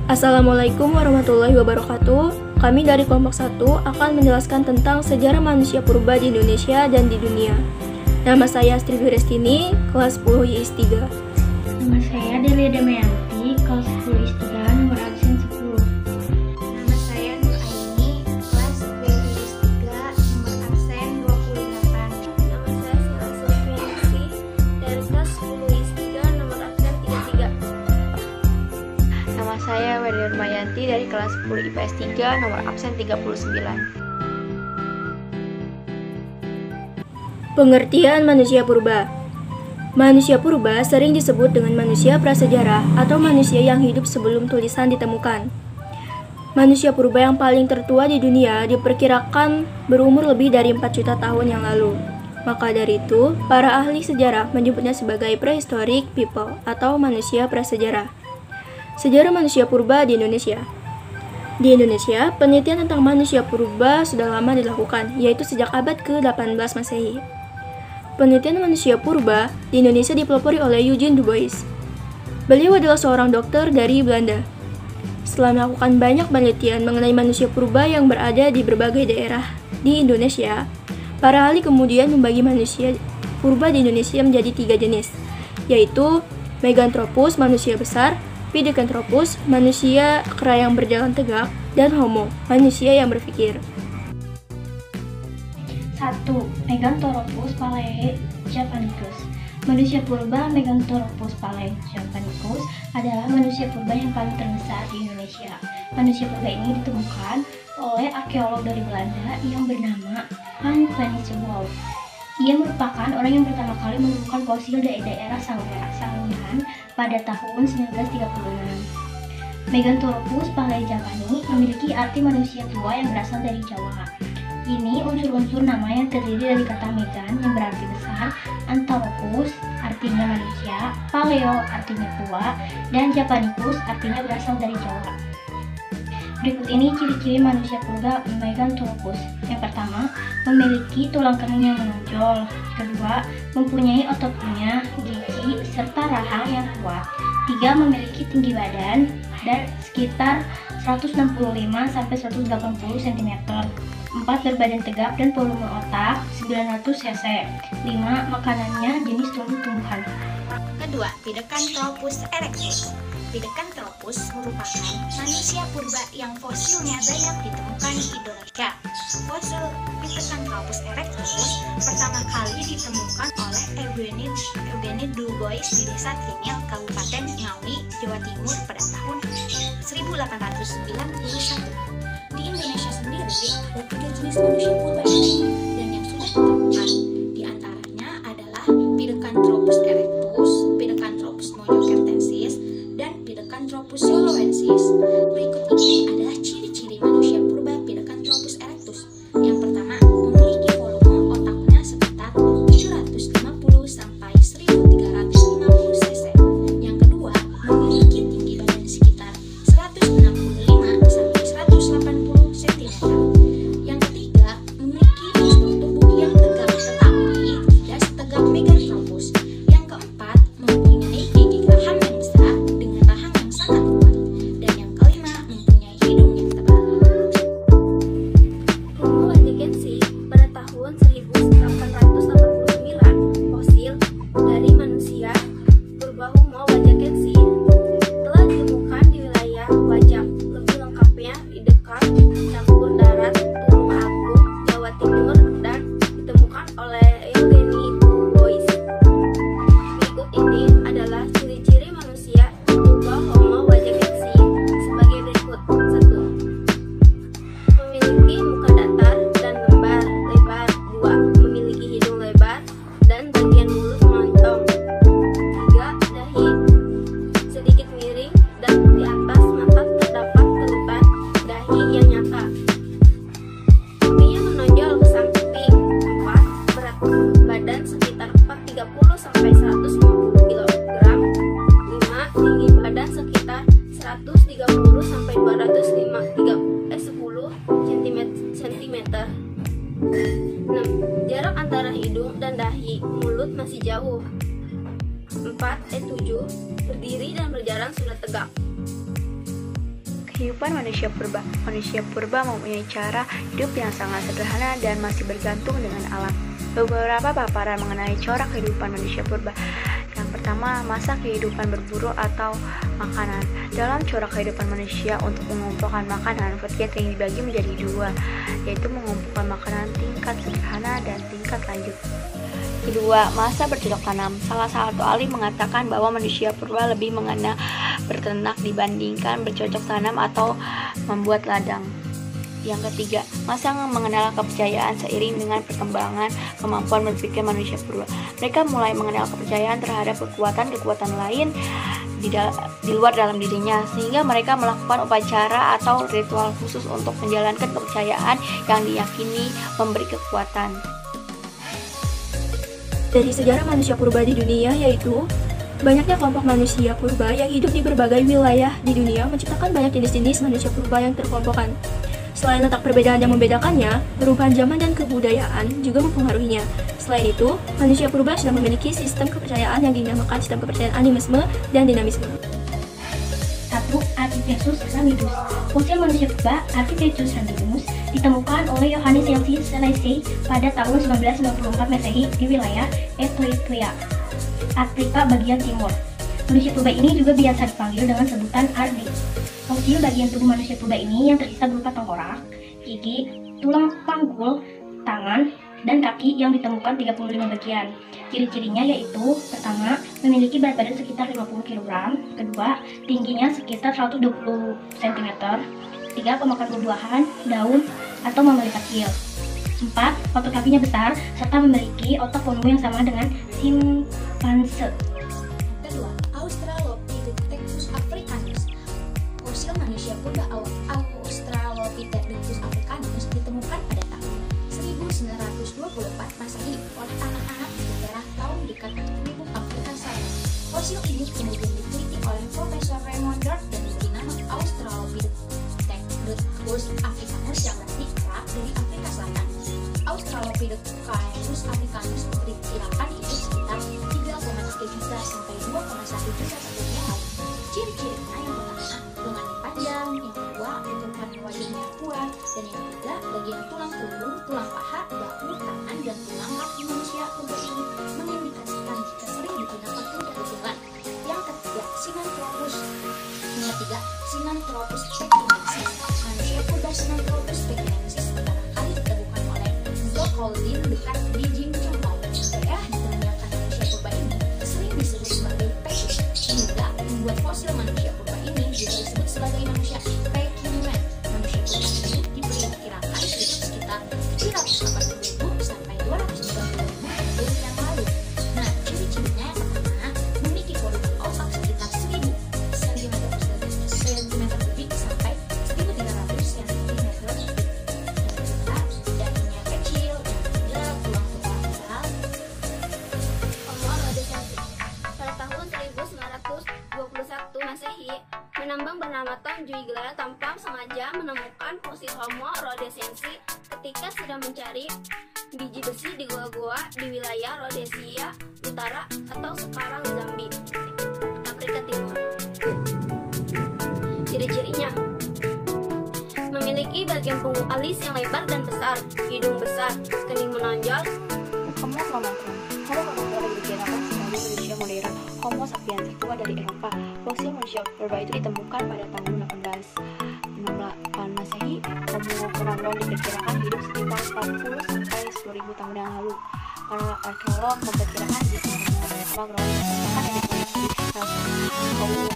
Assalamualaikum warahmatullahi wabarakatuh. Kami dari kelompok 1 akan menjelaskan tentang sejarah manusia purba di Indonesia dan di dunia. Nama saya Astrid Wirestini, kelas 10 YIS 3. Nama saya Delia Damayanti, kelas 10 YIS 3, nomor absen 10. Nama saya Nur Aini, kelas 10 YIS 3, nomor absen 28. Nama saya Sila Sulfiansi, dari kelas 10 YIS 3, nomor absen 33. Nama saya Wedir Mayanti dari kelas 10 IPS 3 nomor absen 39. Pengertian manusia purba. Manusia purba sering disebut dengan manusia prasejarah atau manusia yang hidup sebelum tulisan ditemukan. Manusia purba yang paling tertua di dunia diperkirakan berumur lebih dari 4 juta tahun yang lalu. Maka dari itu, para ahli sejarah menyebutnya sebagai prehistoric people atau manusia prasejarah. Sejarah manusia purba di Indonesia. Di Indonesia, penelitian tentang manusia purba sudah lama dilakukan, yaitu sejak abad ke-18 Masehi. Penelitian manusia purba di Indonesia dipelopori oleh Eugene Du Bois. Beliau adalah seorang dokter dari Belanda. Setelah melakukan banyak penelitian mengenai manusia purba yang berada di berbagai daerah di Indonesia, para ahli kemudian membagi manusia purba di Indonesia menjadi 3 jenis, yaitu Meganthropus, manusia besar, Pithecanthropus, manusia kera yang berjalan tegak, dan Homo, manusia yang berpikir. 1. Meganthropus palaeojapanicus. Manusia purba Meganthropus palaeojapanicus adalah manusia purba yang paling terbesar di Indonesia. Manusia purba ini ditemukan oleh arkeolog dari Belanda yang bernama Van Planiswolf. Ia merupakan orang yang pertama kali menemukan fosil dari daerah Sangiran pada tahun 1936. Meganthropus palaeojapani memiliki arti manusia tua yang berasal dari Jawa. Ini unsur-unsur nama yang terdiri dari kata megan yang berarti besar, anthropus artinya manusia, paleo artinya tua, dan japanicus artinya berasal dari Jawa. Berikut ini ciri-ciri manusia purba Meganthropus. Yang pertama, memiliki tulang kering yang menonjol. Kedua, mempunyai otot punya, gigi, serta rahang yang kuat. 3. Memiliki tinggi badan dan sekitar 165-180 cm. 4. Berbadan tegap dan volume otak 900 cc. 5. Makanannya jenis tumbuh-tumbuhan. Kedua, Pithecanthropus erectus. Pithecanthropus merupakan manusia purba yang fosilnya banyak ditemukan di Indonesia. Fosil Pithecanthropus erectus pertama kali ditemukan oleh Eugene Du Bois di Desa Kinil, Kabupaten Ngawi, Jawa Timur pada tahun 1891. Di Indonesia sendiri ada 3 jenis manusia purba dan yang sudah ditemukan. Di antaranya adalah Pithecanthropus erectus, Pithecanthropus mojokertensis, dan Pithecanthropus yoloensis. Berikut ini adalah ciri-ciri manusia purba Pithecanthropus erectus. Yang pertama, memiliki volume otaknya sekitar 750-1350 cc. Yang kedua, memiliki tinggi badan sekitar 165-180 cm. Yang ketiga, memiliki postur tubuh yang tegap tetapi tidak setegap Meganthropus. Yang keempat, mempunyai gigi geraham yang besar dengan rahang yang sangat kuat. Dan yang kelima, mempunyai hidung yang tebal. Homo wajakensi pada tahun 1889, fosil dari manusia purba Homo wajakensi telah ditemukan di wilayah Wajak, lebih lengkapnya di dekat campur darat Tulungagung, Jawa Timur, dan ditemukan oleh Eugene Du Bois. Berikut ini adalah ciri-ciri manusia purba Homo wajakensi sebagai berikut. 1. Memiliki muka datar dan lebar. 2. Memiliki hidung lebar dan bagian mulut melonjong. 3. Dahi sedikit miring dan di atas mata terdapat kelutan dahi yang nyata. Pipinya menonjol ke samping. 4. Berat badan sekitar 430-150 kg. 5. Tinggi badan sekitar 130-210 cm. 6. Jarak antara hidung dan dahi mulut masih jauh. 7. Berdiri dan berjalan sudah tegak. Kehidupan manusia purba. Manusia purba mempunyai cara hidup yang sangat sederhana dan masih bergantung dengan alam. Beberapa paparan mengenai corak kehidupan manusia purba. Yang pertama, masa kehidupan berburu atau makanan. Dalam corak kehidupan manusia untuk mengumpulkan makanan, Verketting dibagi menjadi dua, yaitu mengumpulkan makanan tingkat sederhana dan tingkat lanjut. Kedua, masa bercocok tanam. Salah satu ahli mengatakan bahwa manusia purba lebih mengenal berternak dibandingkan bercocok tanam atau membuat ladang. Yang ketiga, masa mengenal kepercayaan seiring dengan perkembangan kemampuan berpikir manusia purba. Mereka mulai mengenal kepercayaan terhadap kekuatan-kekuatan lain di luar dalam dirinya, sehingga mereka melakukan upacara atau ritual khusus untuk menjalankan kepercayaan yang diyakini memberi kekuatan. Dari sejarah manusia purba di dunia, yaitu banyaknya kelompok manusia purba yang hidup di berbagai wilayah di dunia menciptakan banyak jenis-jenis manusia purba yang terkelompokkan. Selain letak perbedaan yang membedakannya, perubahan zaman dan kebudayaan juga mempengaruhinya. Selain itu, manusia purba sudah memiliki sistem kepercayaan yang dinamakan sistem kepercayaan animisme dan dinamisme. 1. Artipesus ramidus. Fosil manusia purba Artipesus ramidus ditemukan oleh Johannes Celsius Selassie pada tahun 1994 Masehi di wilayah Ethiopia, Afrika bagian timur. Manusia purba ini juga biasa dipanggil dengan sebutan Ardi. Fosil bagian tubuh manusia purba ini yang tersisa berupa tengkorak, gigi, tulang panggul, tangan, dan kaki yang ditemukan 35 bagian. Ciri-cirinya yaitu, pertama, memiliki berat badan sekitar 50 kg, kedua, tingginya sekitar 120 cm, tiga, pemakan buah-buahan, daun, atau mamalia kecil. 4. Otot kakinya besar, serta memiliki otot volume yang sama dengan simpanse. Kedua, Australopithecus africanus. Fosil manusia purba Australopithecus africanus ditemukan pada tahun 1924 Masehi oleh anak-anak di daerah tahun dekat Republik Afrika Selatan. Fosil ini kemudian diteliti oleh Profesor Raymond Dart dan diberi nama Australopithecus africanus yang berarti kerap dari Afrika Selatan. Australopithecus africanus diperkirakan hidup sekitar 3,3 juta sampai 2,1 juta tahun yang lalu. Ciri-cirinya yang pertama, lengan panjang, yang kedua, bentukan wajahnya kuat, dan yang ketiga, bagian tulang punggung, tulang paha, bahu, tangan, dan tulang kaki manusia purba ini mengindikasikan jika sering digunakan untuk berjalan. Yang ketiga, Sinanthropus pekinensis. Manusia purba Sinanthropus pekinensis pertama kali ditemukan oleh Zokoldin dekat Beijing, Tiongkok. Daerah ditemukan manusia purba ini sering disebut sebagai Peking, hingga membuat fosil manusia purba ini juga disebut sebagai manusia Pekinman. Manusia purba ini diperkirakan hidup sekitar 380.000 sampai 290.000 tahun yang lalu. Nah, ciri-cirinya yang pertama, memiliki volume otak sekitar 1000 cm kubik sampai 1300 cm kubik. Yang kedua, dahinya kecil, yang ketiga, tulang-tulang besar. Homo rhodesensis. Pada tahun 1921 Masehi, penambang bernama Tom Ziegler tanpa sengaja menemukan fosil Homo rhodesensis ketika sedang mencari biji besi di goa-goa di wilayah Rhodesia Utara atau sekarang Zambia, Afrika Timur. Ciri-cirinya: memiliki bagian punggung alis yang lebar dan besar, hidung besar, kening menonjol. Homo chromatron. Homo chromatron diperkirakan sebagai manusia modern Homo sapiens tertua dari Eropa. Fosil manusia purba itu ditemukan pada tahun 1868 Masehi. Homo chromatron diperkirakan hidup sekitar 40 sampai 10.000 tahun yang lalu. Para arkeolog memperkirakan jika Homo chromatron ditemukan dari koleksi Homo